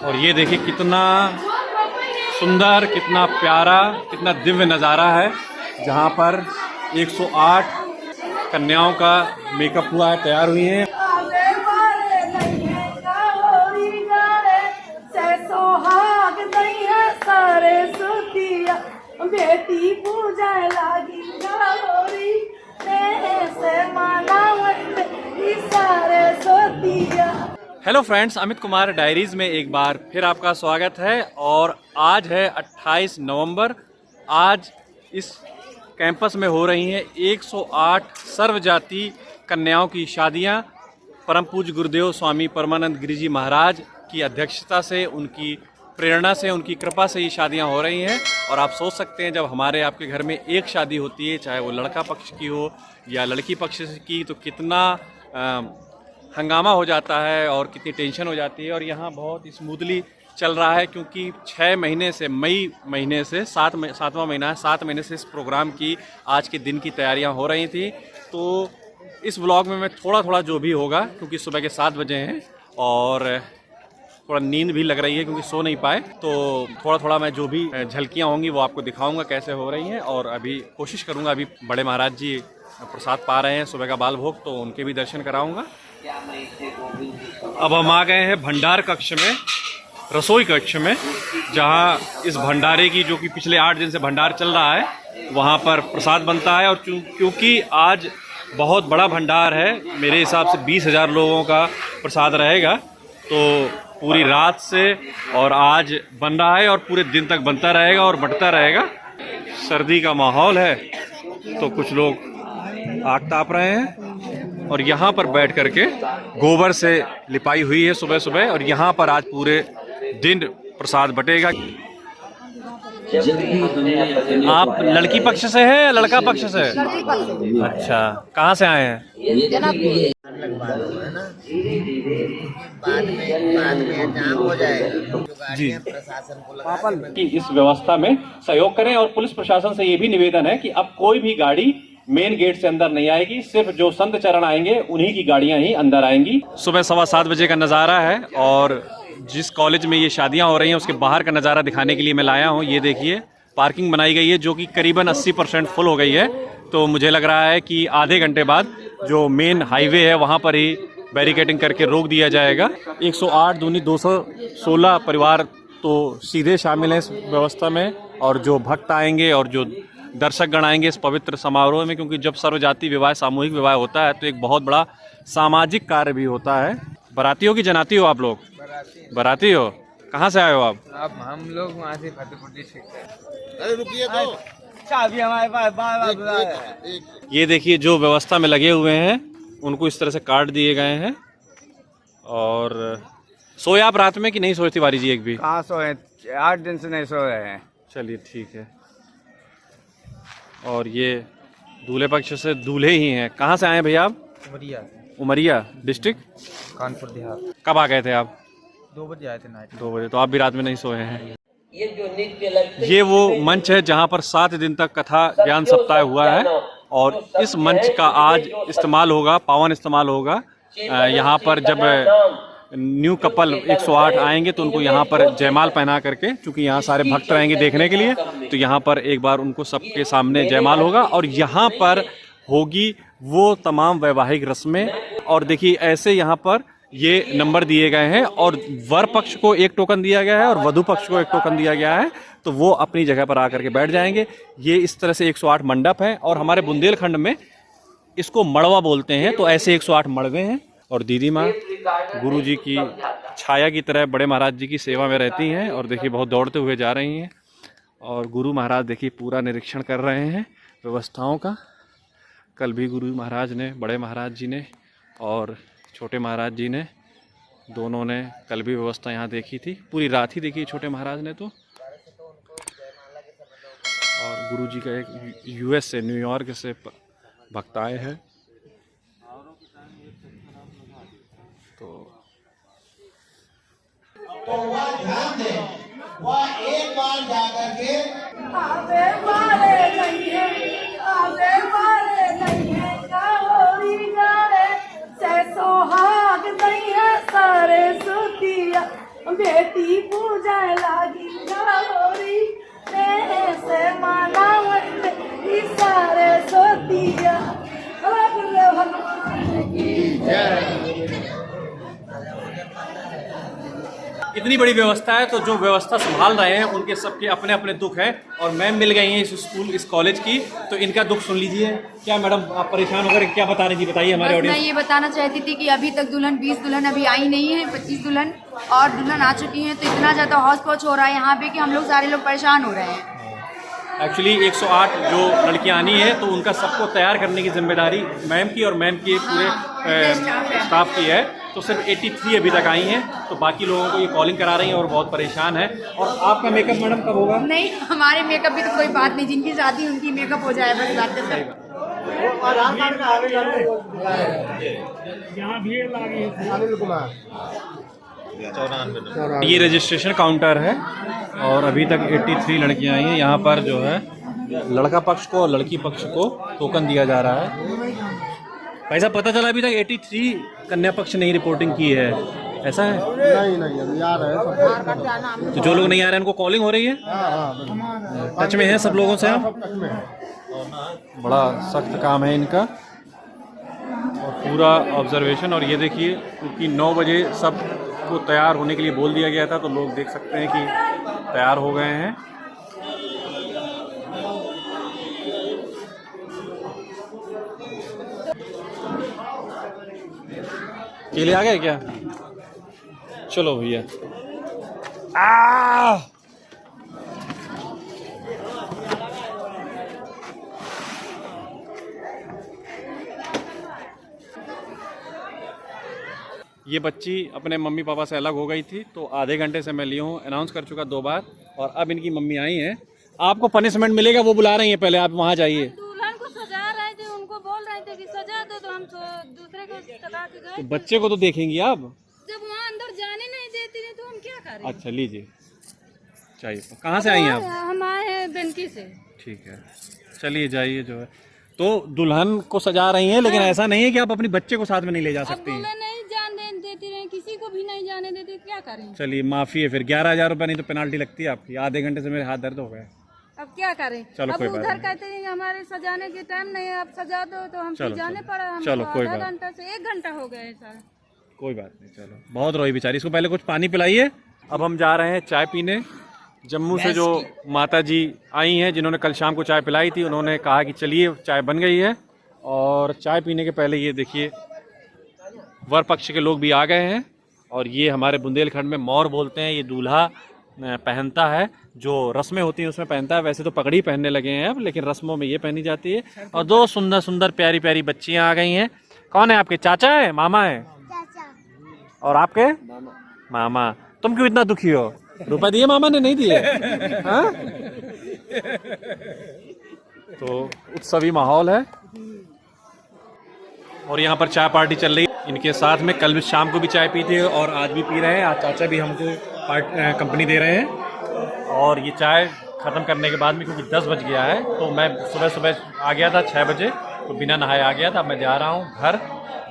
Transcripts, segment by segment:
और ये देखिए कितना सुंदर, कितना प्यारा, कितना दिव्य नज़ारा है, जहाँ पर 108 कन्याओं का मेकअप हुआ है, तैयार हुई हैं। बेटी पूजा लागी गौरी सारे सोतिया। Hello friends, Amit Kumar diaries में एक बार फिर आपका स्वागत है। और आज है 28 नवंबर। आज इस कैंपस में हो रही हैं 108 सर्वजाति कन्याओं की शादियां। परम पूज्य गुरुदेव स्वामी परमानंद गिरि जी महाराज की अध्यक्षता से, उनकी प्रेरणा से, उनकी कृपा से ये शादियां हो रही हैं। और आप सोच सकते हैं, जब हमारे आपके घर में एक शादी होती है, चाहे वो लड़का पक्ष की हो या लड़की पक्ष की, तो कितना हंगामा हो जाता है और कितनी टेंशन हो जाती है। और यहाँ बहुत स्मूथली चल रहा है, क्योंकि 6 महीने से, मई महीने से 7वां महीना है, 7 महीने से इस प्रोग्राम की, आज के दिन की तैयारियां हो रही थी। तो इस व्लॉग में मैं थोड़ा जो भी होगा, क्योंकि सुबह के 7 बजे हैं और थोड़ा नींद भी लग रही है क्योंकि सो नहीं पाए, तो थोड़ा मैं जो भी झलकियाँ होंगी वो आपको दिखाऊंगा कैसे हो रही हैं। और अभी कोशिश करूंगा, अभी बड़े महाराज जी प्रसाद पा रहे हैं सुबह का बाल भोग, तो उनके भी दर्शन कराऊंगा। अब हम आ गए हैं भंडार कक्ष में, रसोई कक्ष में, जहां इस भंडारे की, जो कि पिछले 8 दिन से भंडार चल रहा है, वहां पर प्रसाद बनता है। और क्योंकि आज बहुत बड़ा भंडार है, मेरे हिसाब से 20,000 लोगों का प्रसाद रहेगा, तो पूरी रात से और आज बन रहा है और पूरे दिन तक बनता रहेगा और बंटता रहेगा। सर्दी का माहौल है, तो कुछ लोग आग ताप रहे हैं और यहाँ पर बैठ करके गोबर से लिपाई हुई है सुबह सुबह, और यहाँ पर आज पूरे दिन प्रसाद बटेगा। आप लड़की पक्ष से हैं या लड़का पक्ष से? अच्छा, कहाँ से आए हैं? जाम हो जाएगा जी। प्रशासन की इस व्यवस्था में सहयोग करें। और पुलिस प्रशासन से ये भी निवेदन है कि अब कोई भी गाड़ी मेन गेट से अंदर नहीं आएगी, सिर्फ जो संत चरण आएंगे उन्हीं की गाड़ियां ही अंदर आएंगी। सुबह 7:15 बजे का नज़ारा है, और जिस कॉलेज में ये शादियां हो रही हैं उसके बाहर का नज़ारा दिखाने के लिए मैं लाया हूँ। ये देखिए, पार्किंग बनाई गई है जो कि करीबन 80% फुल हो गई है। तो मुझे लग रहा है कि आधे घंटे बाद जो मेन हाईवे है वहाँ पर ही बैरिकेडिंग करके रोक दिया जाएगा। 108 दूनी 216 परिवार तो सीधे शामिल हैं इस व्यवस्था में, और जो भक्त आएंगे और जो दर्शकगण आएंगे इस पवित्र समारोह में, क्योंकि जब सर्वजातीय विवाह, सामूहिक विवाह होता है तो एक बहुत बड़ा सामाजिक कार्य भी होता है। बाराती हो कि जनाती हो आप लोग? बाराती हो। कहाँ से आए हो आप? हम लोग वहाँ से फतेहपुर डिस्ट्रिक्ट से। अरे रुकिए तो, चाबी हमारे पास बार ये देखिए, जो व्यवस्था में लगे हुए हैं उनको इस तरह से काट दिए गए हैं। और सोए आप रात में कि नहीं सोए तिवारी जी एक भी? कहाँ सोए, 8 दिन से नहीं सो रहे हैं। चलिए ठीक है। और ये दूल्हे पक्ष से दूल्हे ही हैं। कहाँ से आए हैं भैया आप? उमरिया। उमरिया डिस्ट्रिक्ट, कानपुर देहात। कब आ गए थे आप? 2 बजे आए थे नाइट। 2 बजे। तो आप भी रात में नहीं सोए हैं। ये वो मंच है जहाँ पर 7 दिन तक कथा ज्ञान सप्ताह हुआ है, और इस मंच का आज इस्तेमाल होगा, पावन इस्तेमाल होगा। यहाँ पर जब न्यू कपल 108 आएंगे तो उनको यहाँ पर जयमाल पहना करके, चूँकि यहाँ सारे भक्त रहेंगे देखने के लिए, तो यहाँ पर एक बार उनको सबके सामने जयमाल होगा। और यहाँ पर होगी वो तमाम वैवाहिक रस्में। और देखिए, ऐसे यहाँ पर ये नंबर दिए गए हैं, और वर पक्ष को 1 टोकन दिया गया है और वधु पक्ष को 1 टोकन दिया गया है, तो वो अपनी जगह पर आकर के बैठ जाएंगे। ये इस तरह से 108 मंडप है, और हमारे बुंदेलखंड में इसको मड़वा बोलते हैं। तो ऐसे 108 मड़वे हैं। और दीदी माँ गुरु जी की छाया की तरह बड़े महाराज जी की सेवा में रहती हैं, और देखिए बहुत दौड़ते हुए जा रही हैं। और गुरु महाराज देखिए पूरा निरीक्षण कर रहे हैं व्यवस्थाओं का। कल भी गुरु महाराज ने, बड़े महाराज जी ने और छोटे महाराज जी ने, दोनों ने कल भी व्यवस्था यहाँ देखी थी। पूरी रात ही देखी छोटे महाराज ने तो। और गुरु जी का एक यूएस से, न्यूयॉर्क से भक्त आए हैं। तो वह ध्यान दे, वह एक बार जाकर के आवे मारे नहीं है, आवे मारे नहीं है, गौरी गारे से सोहाग नहीं है सारे सुतिया। बेटी पूजा लागी गौरी से माना मंदिर सारे सोतिया भगवान की जय। इतनी बड़ी व्यवस्था है, तो जो व्यवस्था संभाल रहे हैं उनके सबके अपने अपने दुख हैं। और मैम मिल गई हैं इस स्कूल इस कॉलेज की, तो इनका दुख सुन लीजिए। क्या मैडम आप परेशान होकर क्या बता रही थी, बताइए हमारे मैं ऑडियंस। ये बताना चाहती थी कि अभी तक दुल्हन 20 दुल्हन अभी आई नहीं है, 25 दुल्हन और दुल्हन आ चुकी हैं, तो इतना ज़्यादा हौच पौच हो रहा है यहाँ पे कि हम लोग सारे लोग परेशान हो रहे हैं। एक्चुअली 108 जो लड़कियां आनी है, तो उनका सबको तैयार करने की जिम्मेदारी मैम की और मैम के पूरे स्टाफ की है। तो सिर्फ 83 अभी तक आई हैं, तो बाकी लोगों को ये कॉलिंग करा रही हैं और बहुत परेशान है। और आपका मेकअप मैडम कब होगा? नहीं, हमारे मेकअप की तो कोई बात नहीं, जिनकी शादी उनकी मेकअप हो जाए बस बात है। ये रजिस्ट्रेशन काउंटर है और अभी तक 83 लड़कियां आई हैं। यहाँ पर जो है लड़का पक्ष को और लड़की पक्ष को टोकन दिया जा रहा है। भाई साहब पता चला अभी तक 83 कन्या पक्ष नहीं रिपोर्टिंग की है, ऐसा है? नहीं आ रहे हैं। तो जो लोग नहीं आ रहे हैं उनको कॉलिंग हो रही है? टच में है सब लोगों से हम? बड़ा सख्त काम है इनका और पूरा ऑब्जर्वेशन। और ये देखिए, क्योंकि 9 बजे सब को तैयार होने के लिए बोल दिया गया था, तो लोग देख सकते हैं कि तैयार हो गए हैं। केले आ गए क्या? चलो भैया। ये बच्ची अपने मम्मी पापा से अलग हो गई थी, तो आधे घंटे से मैं लिया हूँ, अनाउंस कर चुका 2 बार, और अब इनकी मम्मी आई हैं। आपको पनिशमेंट मिलेगा, वो बुला रही हैं, पहले आप वहाँ जाइए। दुल्हन को सजा रहे थे, उनको बोल रहे थे कि सजा दो, तो हम दूसरे को सजा के गए। तो बच्चे को तो देखेंगी आप? जब वहाँ अंदर जाने नहीं देती थी तो हम क्या करें? अच्छा लीजिए, चाहिए। कहाँ से आई हैं आप? हम आए हैं बेनकी से। ठीक है, चलिए जाइए। जो है तो दुल्हन को सजा रही हैं, लेकिन ऐसा नहीं है कि आप अपनी बच्चे को साथ में नहीं ले जा अब सकती। दुल्हन नहीं जाने देती रहे, किसी को भी नहीं जाने देती, क्या करें? चलिए माफी है फिर। 11,000 रुपये नहीं तो पेनाल्टी लगती है आपकी। आधे घंटे से मेरे हाथ दर्द हो गए। अब क्या करें? चलो अब कोई बात उधर नहीं। कहते हैं हमारे सजाने के टाइम नहीं है, आप सजा दो, तो हम चलो, जाने चलो। पड़ा। हम चलो, कोई आधा बात। घंटा से 1 घंटा हो गया है सर। कोई बात नहीं, चलो। बहुत रोई बेचारी, इसको पहले कुछ पानी पिलाइए। अब हम जा रहे हैं चाय पीने। जम्मू से जो माता जी आई हैं, जिन्होंने कल शाम को चाय पिलाई थी, उन्होंने कहा कि चलिए चाय बन गई है। और चाय पीने के पहले ये देखिए, वर पक्ष के लोग भी आ गए हैं। और ये हमारे बुंदेलखंड में मोर बोलते हैं, ये दूल्हा पहनता है, जो रस्में होती हैं उसमें पहनता है। वैसे तो पगड़ी पहनने लगे हैं अब, लेकिन रस्मों में ये पहनी जाती है। और 2 सुंदर सुंदर प्यारी प्यारी बच्चियां आ गई हैं। कौन है आपके? चाचा है, मामा है? और आपके? मामा। तुम क्यों इतना दुखी हो? रुपए दिए मामा ने? नहीं दिए? हाँ? तो उत्सवी माहौल है और यहाँ पर चाय पार्टी चल रही है इनके साथ में। कल भी शाम को भी चाय पी थी और आज भी पी रहे हैं। आज चाचा भी हमको कंपनी दे रहे हैं। और ये चाय ख़त्म करने के बाद में, क्योंकि 10 बज गया है, तो मैं सुबह सुबह आ गया था 6 बजे, तो बिना नहाए आ गया था। अब मैं जा रहा हूँ घर,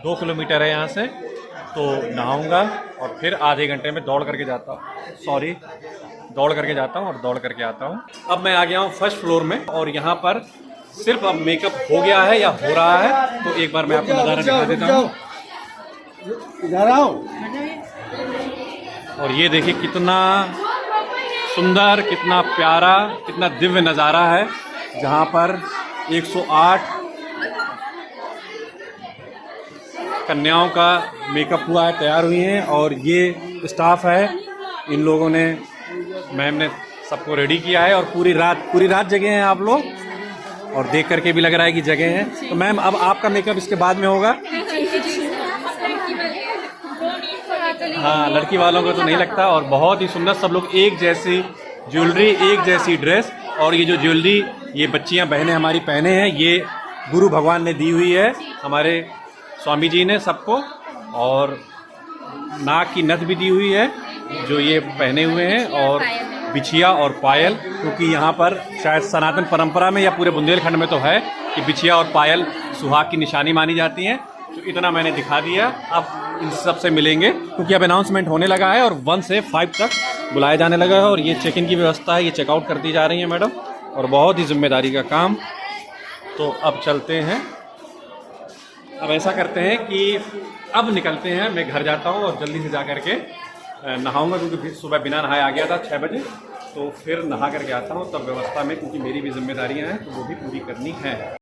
2 किलोमीटर है यहाँ से, तो नहाऊंगा और फिर आधे घंटे में दौड़ करके जाता हूँ। दौड़ करके जाता हूँ और दौड़ करके आता हूँ। अब मैं आ गया हूँ फर्स्ट फ्लोर में और यहाँ पर सिर्फ अब मेकअप हो गया है या हो रहा है, तो एक बार मैं आपको नज़ारा दिखा देता हूँ। और ये देखिए कितना सुंदर, कितना प्यारा, कितना दिव्य नज़ारा है, जहाँ पर 108 कन्याओं का मेकअप हुआ है, तैयार हुई हैं। और ये स्टाफ है, इन लोगों ने, मैम ने सबको रेडी किया है। और पूरी रात जगे हैं आप लोग, और देख करके भी लग रहा है कि जगह है। तो मैम अब आपका मेकअप इसके बाद में होगा? हाँ, लड़की वालों को तो नहीं लगता। और बहुत ही सुंदर, सब लोग एक जैसी ज्वेलरी, एक जैसी ड्रेस। और ये जो ज्वेलरी ये बच्चियां बहनें हमारी पहने हैं, ये गुरु भगवान ने दी हुई है, हमारे स्वामी जी ने सबको। और नाक की नथ भी दी हुई है जो ये पहने हुए हैं, और बिछिया और पायल, क्योंकि यहाँ पर शायद सनातन परंपरा में या पूरे बुंदेलखंड में तो है कि बिछिया और पायल सुहाग की निशानी मानी जाती हैं। तो इतना मैंने दिखा दिया। अब इन सब से मिलेंगे, क्योंकि अब अनाउंसमेंट होने लगा है और 1 से 5 तक बुलाया जाने लगा है। और ये चेक इन की व्यवस्था है, ये चेकआउट कर दी जा रही है मैडम, और बहुत ही जिम्मेदारी का काम। तो अब चलते हैं, अब ऐसा करते हैं कि अब निकलते हैं, मैं घर जाता हूँ और जल्दी से जा करके नहाऊंगा, क्योंकि सुबह बिना नहाए आ गया था 6 बजे। तो फिर नहा करके आता हूँ तब व्यवस्था में, क्योंकि मेरी भी जिम्मेदारियाँ हैं तो वो भी पूरी करनी है।